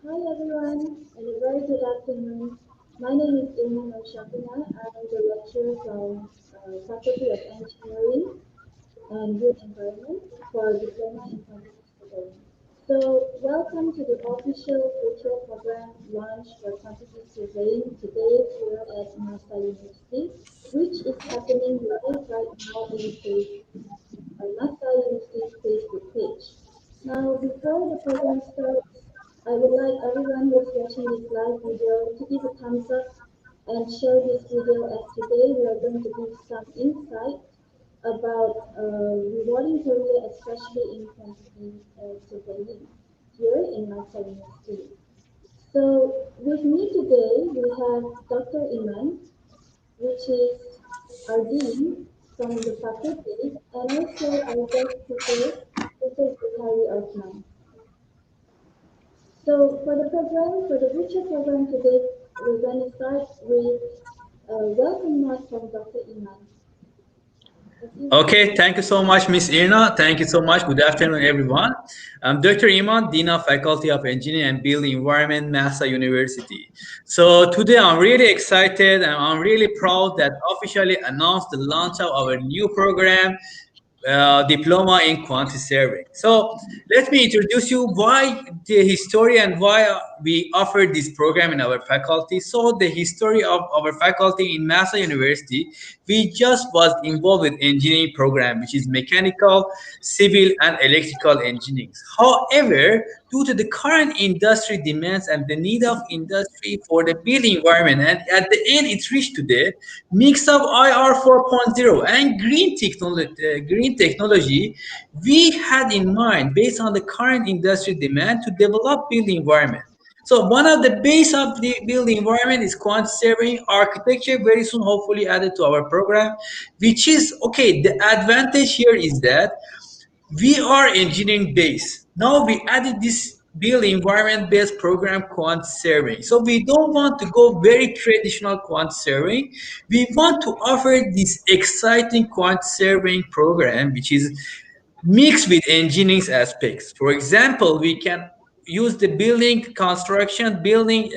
Hi everyone, and a very good afternoon. My name is Ilma Shafina. I'm the lecturer from Faculty of Engineering and Built Environment for Diploma in Quantity Surveying. So, welcome to the official virtual program launch for Quantity Surveying today here at NASA University, which is happening live right now in NASA University's Facebook page. Now, before the program starts, I would like everyone who is watching this live video to give a thumbs up and share this video as today we are going to give some insight about rewarding career, especially in quantity surveying here in NASA University. So with me today we have Dr. Iman, which is our dean from the faculty, and also our guest speaker, Mr. Zuhairi Osman. So for the program, for the virtual program today, we're going to start with a welcome note from Dr. Iman. Okay, thank you so much, Miss Irna. Thank you so much. Good afternoon, everyone. I'm Dr. Iman, Dean of Faculty of Engineering and Built Environment, NASA University. So today I'm really excited and I'm really proud that officially announced the launch of our new program, diploma in quantity surveying. So let me introduce you why the history and why we offer this program in our faculty. So the history of our faculty in Massa University, we just was involved with engineering program, which is mechanical, civil, and electrical engineering. However, due to the current industry demands and the need of industry for the built environment, and at the end it reached to the mix of IR 4.0 and green technology, we had in mind based on the current industry demand to develop built environment. So one of the base of the built environment is quant surveying architecture, very soon hopefully added to our program, which is okay. The advantage here is that we are engineering based. Now we added this build environment based program quant surveying. So we don't want to go very traditional quant surveying. We want to offer this exciting quant surveying program, which is mixed with engineering aspects. For example, we can use the building construction, building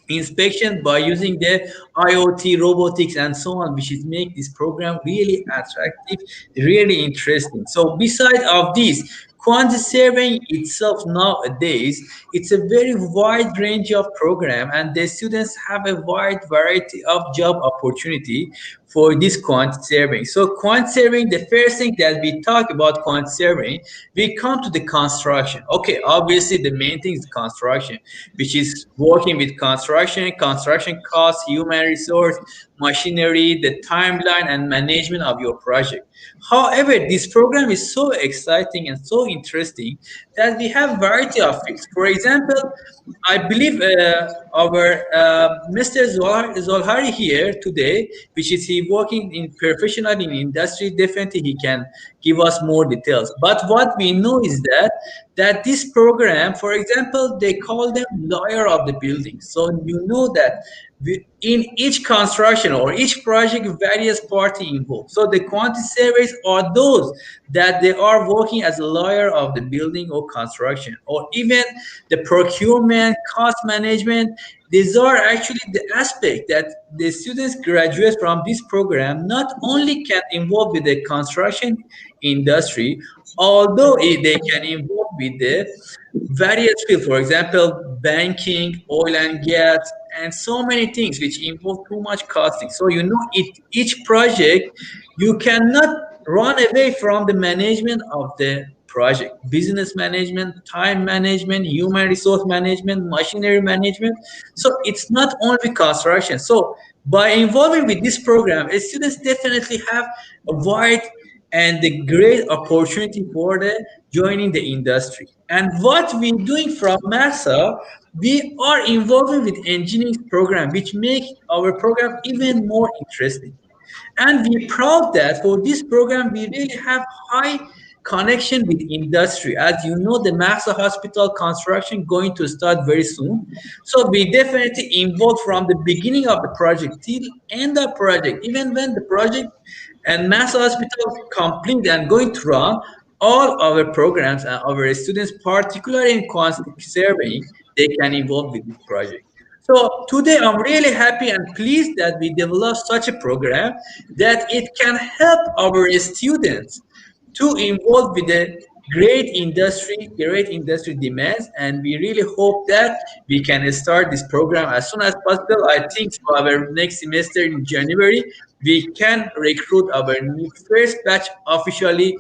inspection by using the IoT, robotics, and so on, which is make this program really attractive, really interesting. So besides of this, quantity surveying itself nowadays, it's a very wide range of program, and the students have a wide variety of job opportunity for this quantity surveying. So quantity surveying, the first thing that we talk about quantity surveying, we come to the construction. Okay, obviously the main thing is construction, which is working with construction costs, human resource, machinery, the timeline and management of your project. However, this program is so exciting and so interesting that we have variety of fields. For example, I believe our Mr. Zolhari here today, which is he working in professional in industry, definitely he can give us more details. But what we know is that this program, for example, they call them lawyer of the building. So you know that in each construction or each project, various party involved. So the quantity surveys are those that they are working as a lawyer of the building or construction, or even the procurement, cost management. These are actually the aspect that the students graduate from this program not only can involve with the construction industry, although they can involve with the various fields, for example, banking, oil and gas, and so many things which involve too much costing. So you know, each project, you cannot run away from the management of the project, business management, time management, human resource management, machinery management. So it's not only construction. So by involving with this program, students definitely have a wide and the great opportunity for the joining the industry. And what we're doing from NASA, we are involving with engineering program, which make our program even more interesting. And we're proud that for this program, we really have high connection with industry. As you know, the Maxa Hospital construction going to start very soon. So we definitely involved from the beginning of the project till end of project, even when the project and Mass Hospital complete and going to run, all our programs and our students, particularly in quantitative surveying, they can involve with this project. So today I'm really happy and pleased that we developed such a program that it can help our students to involve with the great industry demands, and we really hope that we can start this program as soon as possible. I think for our next semester in January, we can recruit our first batch officially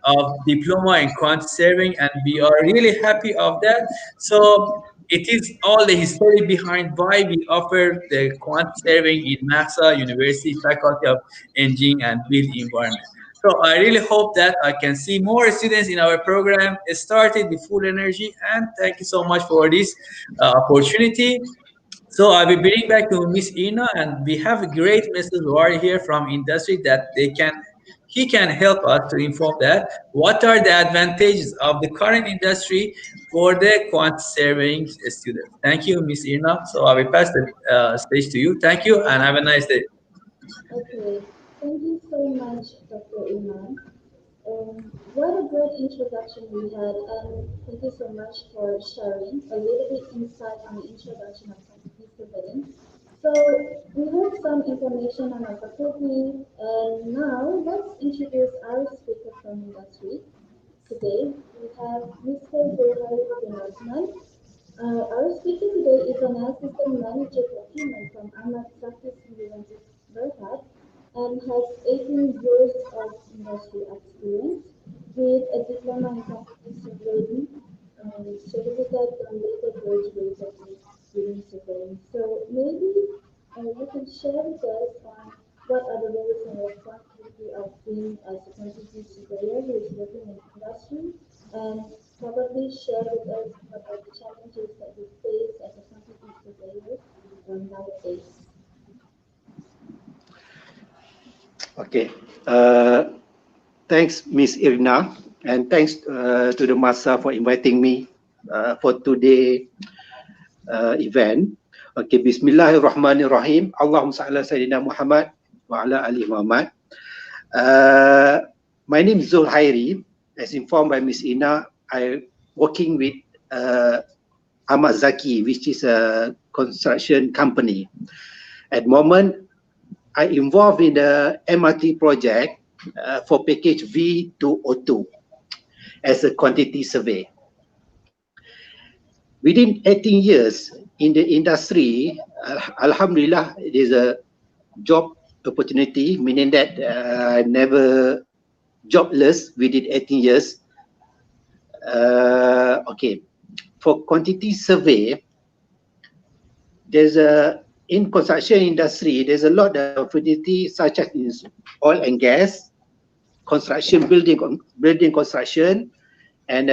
of diploma in quant surveying, and we are really happy of that. So it is all the history behind why we offer the quant surveying in NASA University Faculty of Engineering and Built Environment. So I really hope that I can see more students in our program started with full energy. And thank you so much for this opportunity. So I will bring back to Miss Ina, and we have a great Mrs. Ward here from industry that he can help us to inform that what are the advantages of the current industry for the quant surveying students. Thank you, Miss Ina. So I will pass the stage to you. Thank you, and have a nice day. Okay, thank you so much, Dr. Iman. What a great introduction we had, and thank you so much for sharing a little bit insight on the introduction of scientific surveillance. So we heard some information on our faculty, and now let's introduce our speaker from industry. Today we have Mr. Zohair bin Osman. Our speaker today is an assistant manager procurement from Ahmad Sakis University, Berhad, and has 18 years of industry experience with a diploma in quantitative surveying certificate and later graduated within surveying. So maybe you can share with us on what are the roles and responsibility of being as a quantitative surveyor who is working in industry, and probably share with us what are the challenges that we face as a quantitative surveyor nowadays. Okay. Thanks, Miss Irna, and thanks to the Masa for inviting me for today event. Okay, Bismillahirrahmanirrahim. Allahumma salli ala Sayyidina Muhammad wa ala ali Muhammad. My name is Zulhairi. As informed by Miss Ina, I working with Ahmad Zaki, which is a construction company. At the moment, I involved in the MRT project for package V202 as a quantity survey. Within 18 years in the industry, Alhamdulillah, it is a job opportunity, meaning that I never jobless within 18 years. Okay, for quantity survey, there's in construction industry, there's a lot of opportunity such as in oil and gas, construction, building construction, and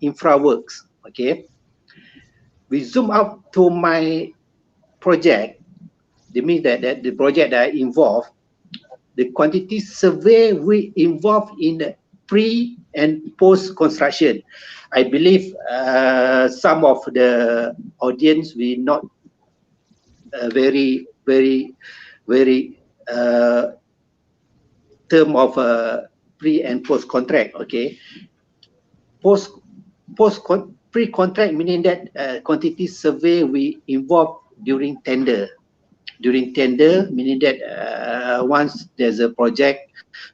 infra works. Okay, we zoom out to my project. That means that the project that I involved, the quantity survey we involved in the pre and post construction. I believe some of the audience will not very term of pre and post contract. Okay, pre contract meaning that quantity survey we involve during tender. During tender meaning that once there's a project,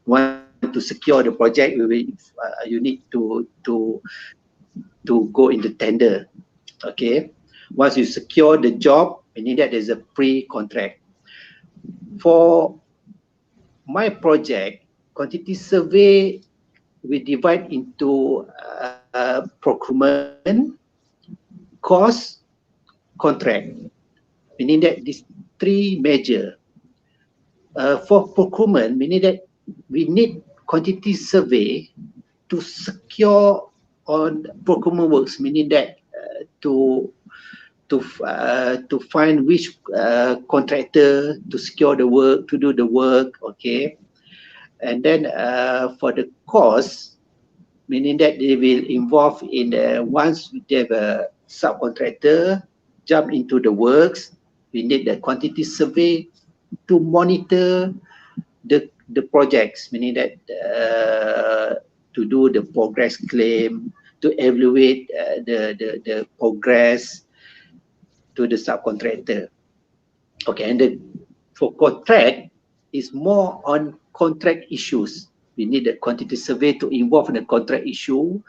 want to secure the project, you need to go in the tender. Okay, once you secure the job, meaning that there's a pre-contract. For my project, quantity survey, we divide into procurement, cost, contract, meaning that these three major. For procurement, meaning that we need quantity survey to secure on procurement works, meaning that to find which contractor to secure the work, to do the work. Okay, and then for the cost, meaning that they will involve in once they have a subcontractor jump into the works, we need the quantity survey to monitor the projects, meaning that to do the progress claim, to evaluate the progress to the subcontractor. Okay, and for contract is more on contract issues. We need a quantity survey to involve in the contract issue.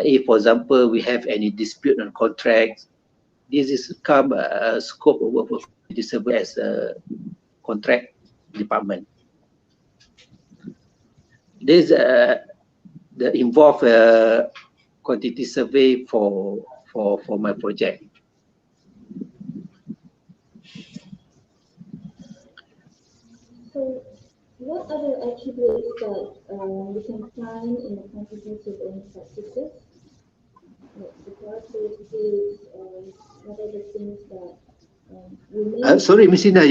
If, for example, we have any dispute on contracts, this is come scope of work for quantity survey as a contract department. This the involve quantity survey for my project. So, what other attributes that we can find in the quantity surveying practices? Like the characteristics, what are the things that we may Sorry, Miss Ina,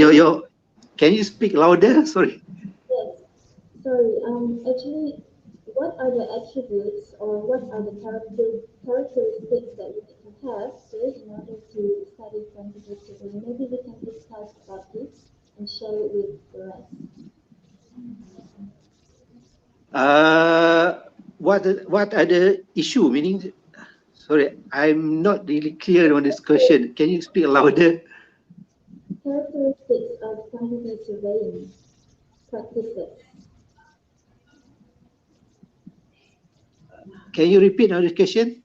can you speak louder? Sorry. yes. Sorry. Actually, what are the attributes or what are the characteristics that we need to have, okay, in order to study quantity surveying? Maybe we can discuss about this and share it with the rest. What are the issue? Meaning, sorry, I'm not really clear on this question. Can you speak louder? Characteristics of quantity surveying practices. Can you repeat on this question?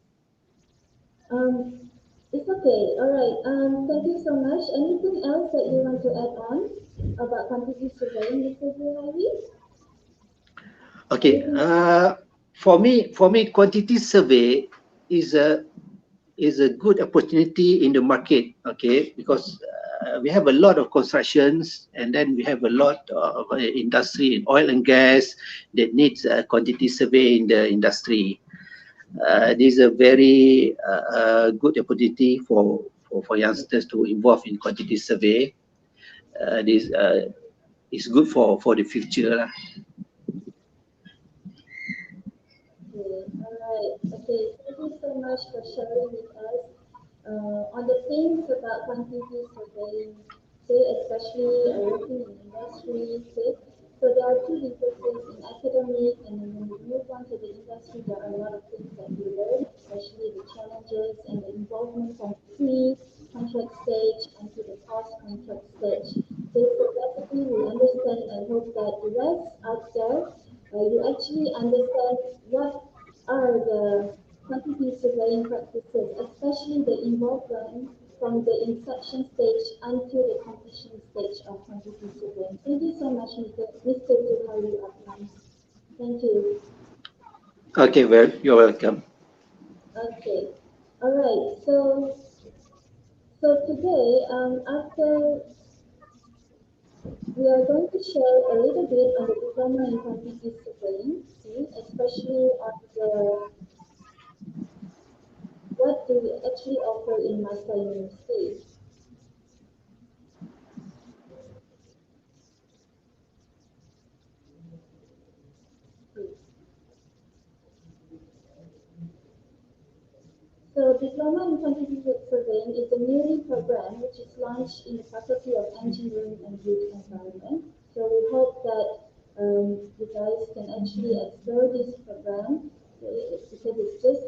Um, it's okay. All right. Thank you so much. Anything else that you want to add on about quantity surveying, Mr. Zuhairi? Okay. Anything else? For me, quantity survey is a good opportunity in the market. Okay, because we have a lot of constructions, and then we have a lot of industry in oil and gas that needs a quantity survey in the industry. This is a very good opportunity for youngsters to involve in quantity survey. This is good for the future lah. Okay. All right. Okay. Thank you so much for sharing with us on the things about quantity surveying, say, especially working in industry, say. So there are two differences in academic, and then when we move on to the industry, there are a lot of things that we learn, especially the challenges and the involvement from pre-contract stage and to the post-contract stage. Okay, so basically we understand and hope that the rest out there, you actually understand what are the quantity surveying practices, especially the involvement from the inception stage until the completion stage of quantity surveying. Thank you so much, Mr. Zuhairi Adnan. Thank you. Okay, well, you're welcome. Okay. All right. So today, after we are going to share a little bit on the diploma in quantity surveying, see, especially on the what do we actually offer in Master University. So, Diploma in Quantitative Surveying is a newly program which is launched in the Faculty of Engineering and Built Environment. So, we hope that you guys can actually explore this program because it's just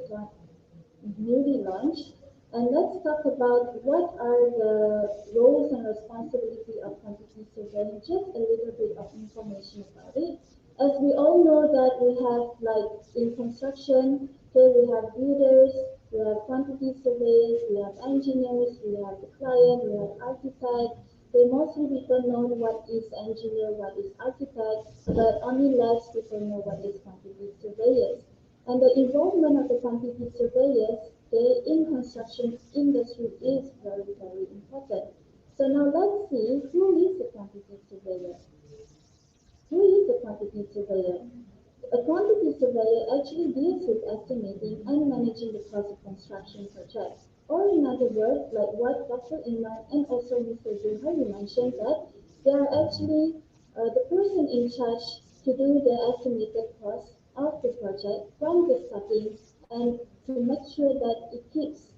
newly launched. And let's talk about what are the roles and responsibility of quantity surveying, just a little bit of information about it. As we all know that we have like in construction, okay, we have builders, we have quantity surveyors, we have engineers, we have the client, we have architect. Okay, mostly people know what is engineer, what is architect, but only less people know what is quantity surveyors. And the involvement of the quantity surveyors in construction industry is very, very important. So now let's see who is a quantity surveyor. Who is a quantity surveyor? A quantity surveyor actually deals with estimating and managing the cost of construction projects. Or in other words, like what Dr. Iman and also Mr. Zuhairi mentioned that they are actually the person in charge to do the estimated cost of the project from the starting and to make sure that it keeps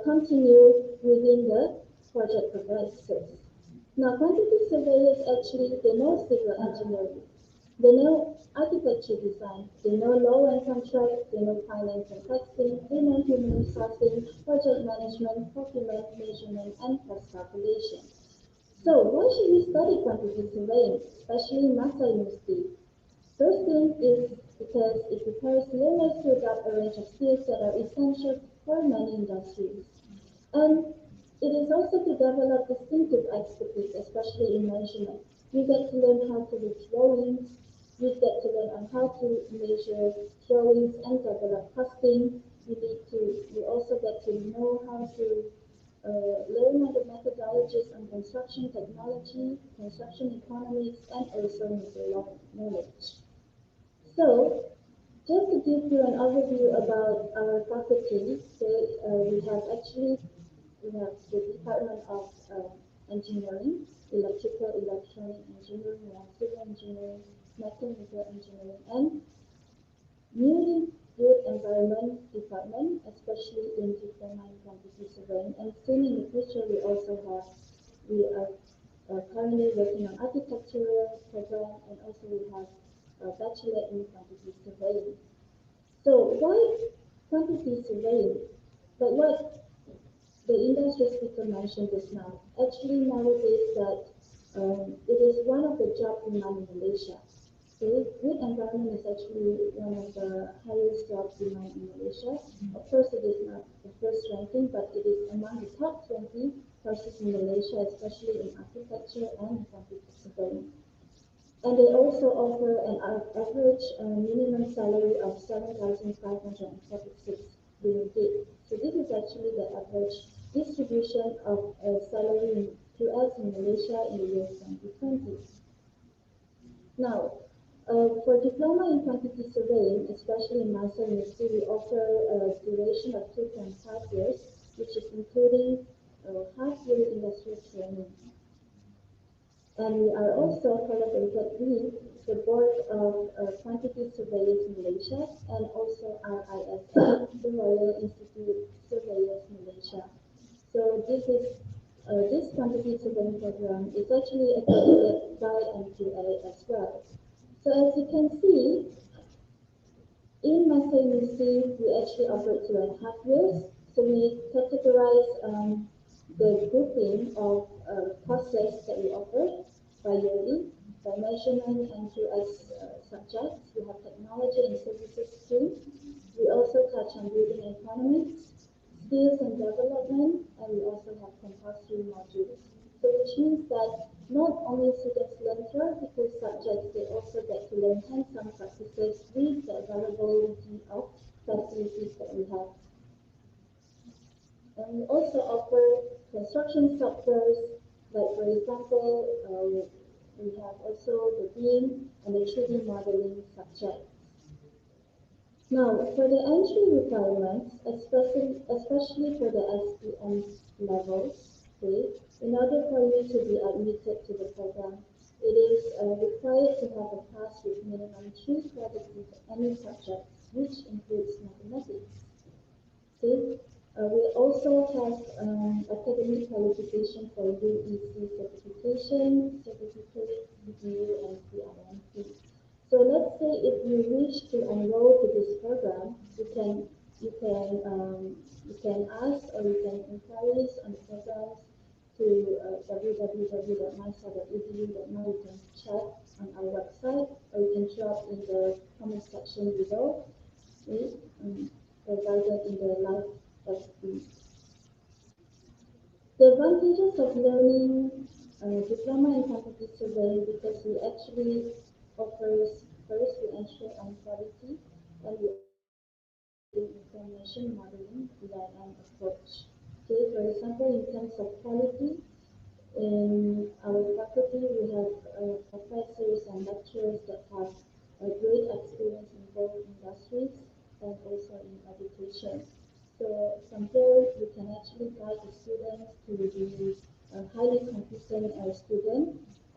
continue within the project progresses. Now, quantity surveyors actually, they know civil engineering. They know architecture design, they know law and contract, they know finance and taxing, they know human resourcing, project management, procurement, measurement, and cost calculation. So why should we study quantity surveying, especially in Masa University? First thing is because it prepares learners to adopt a range of skills that are essential for many industries. And it is also to develop distinctive expertise, especially in measurement. You get to learn how to read drawings, you get to learn on how to measure drawings and develop costing. You also get to know how to learn on the methodologies on construction technology, construction economics, and also material knowledge. So, just to give you an overview about our faculty, so, we have the Department of Engineering, Electrical, Electronic Engineering, we have Civil Engineering, Mechanical Engineering, and newly built Environment Department, especially in Diploma in Quantity Surveying. And soon in the future, we are currently working on architectural program, and also we have a Bachelor in Quantity Surveying. So why quantity surveying? But what the industry speaker mentioned just now. Actually, nowadays that it is one of the job demand in Malaysia. So good environment is actually one of the highest job demand in Malaysia. Of course, it is not the first ranking, but it is among the top 20 courses in Malaysia, especially in architecture and computer surveying. And they also offer an average minimum salary of 7,546 ringgit. So this is actually the average distribution of salary to us in Malaysia in the year 2020. Now, for diploma in quantity surveying, especially in Master University, we offer a duration of 2.5 years, which is including half-yearly industrial training. And we are also collaborated with the Board of Quantity Surveyors Malaysia and also RISA, the Royal Institute Surveyors Malaysia. So this quantity surveying program is actually accredited by MQA as well. So as you can see, in Master University, we actually operate 2.5 years. So we categorize the grouping of courses that we offer by yearly, by measurement and QS subjects. We have technology and services stream. We also touch on building economics, skills and development, and we also have compulsory modules. So which means that not only students learn theoretical subjects, they also get to learn hands-on practices with the availability of facilities that we have. And we also offer construction softwares, like for example, we have also the BIM and the 3D modeling subjects. Now, for the entry requirements, especially for the SPM levels, okay, in order for you to be admitted to the program, it is required to have a pass with minimum 3 credits in any subject, which includes mathematics. Okay. We also have academic qualification for UEC certification, certificate, CPU, and CIMP. So let's say if you wish to enroll to this program, you can you can ask or you can inquiries on the programs to www.mysa.edu.my. You can check on our website or you can drop in the comment section below. Okay, provided in the live FB. The advantages of learning diploma in quantity surveying because we actually offers first we ensure on quality and we also include information modeling design and approach. Okay, for example, in terms of quality, in our faculty we have professors and lecturers that have a great experience in both industries and also in education. So from here, you can actually guide the students to be a highly competent student.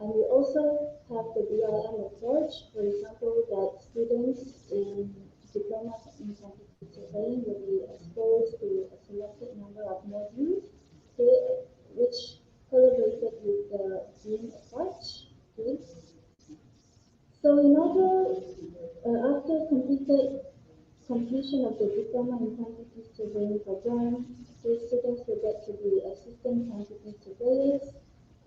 And we also have the BIM approach, for example, that students in diploma in quantity surveying will be exposed to a selected number of modules, okay, which collaborated with the BIM approach. Okay. So in order diploma in quantity surveying program. These students will get to be assistant quantity surveyors,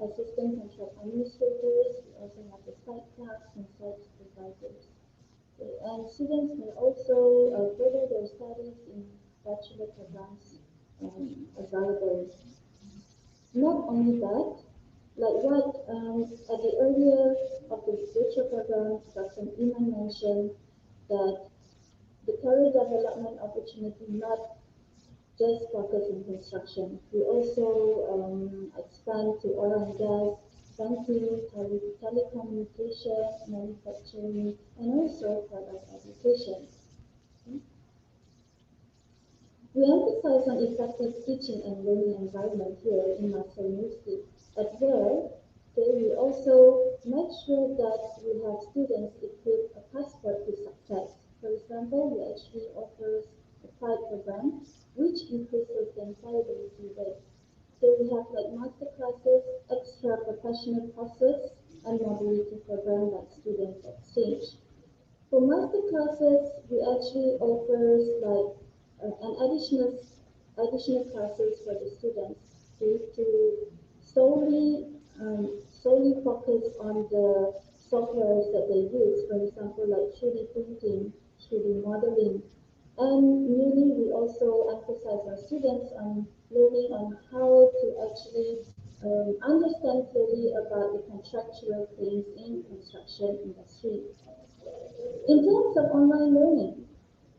assistant contract administrators. We also have the site clerks and site supervisors. Okay, and students may also further their studies in bachelor programs available. Not only that, like what at the earlier of the virtual program, Dr. Iman mentioned that the career development opportunity not just focus in construction. We also expand to oil and gas, banking, telecommunication, manufacturing, and also product education. We emphasize on effective teaching and learning environment here in Master University. As well, okay, we also make sure that we have students equipped a passport to success. For example, we actually offers a PIE program, which increases the employability rate. So we have like master classes, extra professional courses, and mobility program like student exchange. For master classes, we actually offers like an additional classes for the students to solely solely focus on the softwares that they use. For example, like 3D printing, 3D modeling, and newly we also emphasize our students on learning on how to actually understand clearly about the contractual things in construction industry. In terms of online learning,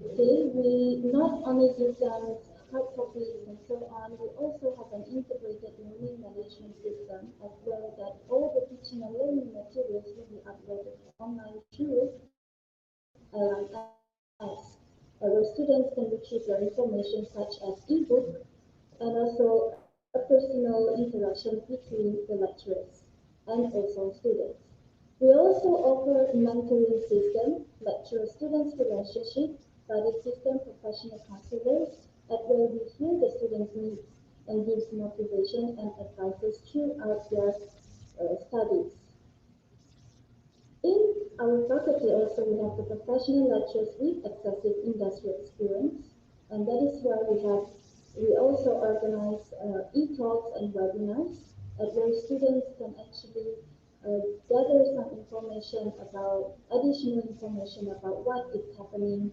okay, we not only give them hard copies and so on, we also have an integrated learning management system as well that all the teaching and learning materials will be uploaded online through LMS, where students can retrieve their information such as ebook and also a personal interaction between the lecturers and also students. We also offer mentoring system, lecturer-students relationship, buddy system, professional counselors, at where we hear the students' needs and gives motivation and advices throughout their studies. In our faculty also we have the professional lecturers with excessive industry experience, and that is why we also organize e-talks and webinars at where students can actually gather some information about additional information about what is happening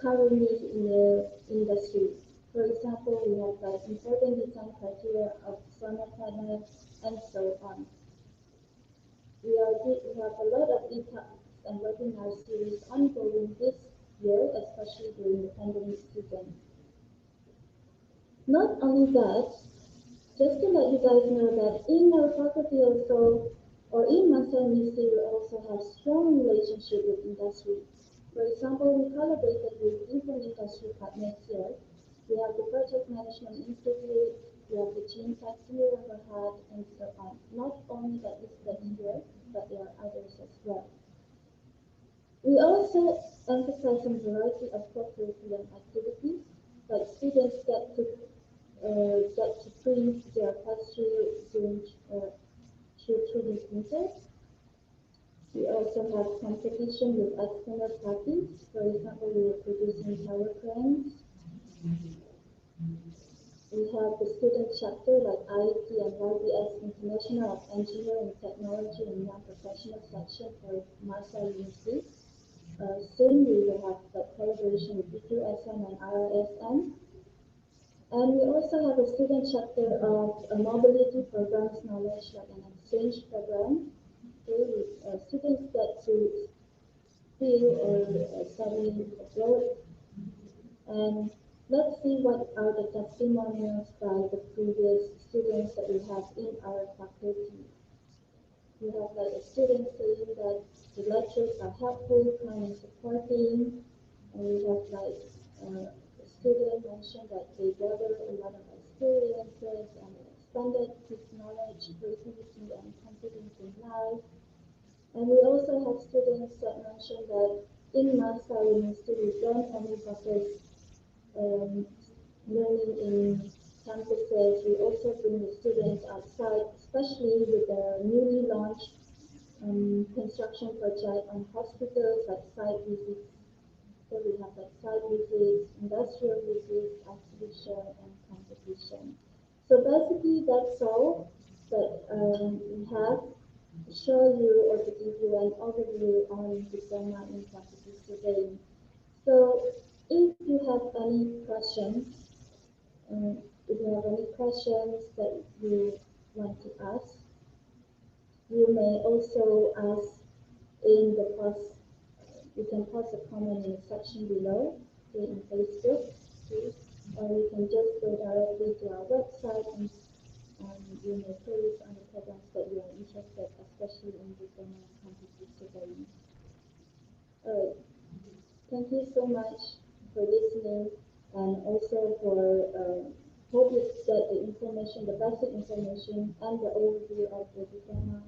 currently in the industry. For example, we have like important design criteria of solar panels and so on. We have a lot of e-talks and webinar series ongoing this year, especially during the pandemic season. Not only that, just to let you guys know that in our faculty also, or in Master Ministry, we also have strong relationship with industry. For example, we collaborated with different industry partners here. We have the Project Management Institute, we have the Gene Factory Overhead, and so on. Not only that is that here, but there are others as well. We also emphasize on variety of co-curriculum activities, like students get to print their pastry through 3D printers. We also have competition with external parties. For example, we are producing tower cranes. We have the student chapter like IET and YBS International of Engineering Technology and Young Professional section for Marshall University. Soon we will have the collaboration with EQSM and RISM. And we also have a student chapter of a mobility programs knowledge like an exchange program. Okay, students get to feel or study abroad. And let's see what are the testimonials by the previous students that we have in our faculty. We have like a student saying that the lectures are helpful, kind and supporting, and we have like a student mentioned that they gather a lot of experiences and expanded his knowledge, creativity, and confidence in life. And we also have students that mentioned that in Massa University we don't only focus um, learning in campuses, we also bring the students outside, especially with the newly launched construction project on hospitals like site visits. example, we have like site visits, industrial visits, exhibition, and competition. So basically, that's all that we have to show you or to give you an overview on diploma in quantity surveying. So if you have any questions, if you have any questions that you want to ask, you may also ask in the post. You can post a comment in the section below in Facebook, okay? Or you can just go directly to our website and you may place on the programs that you are interested, especially in diploma and quantity surveying. Alright, thank you so much for listening and also for hope you get the information, the basic information and the overview of the diploma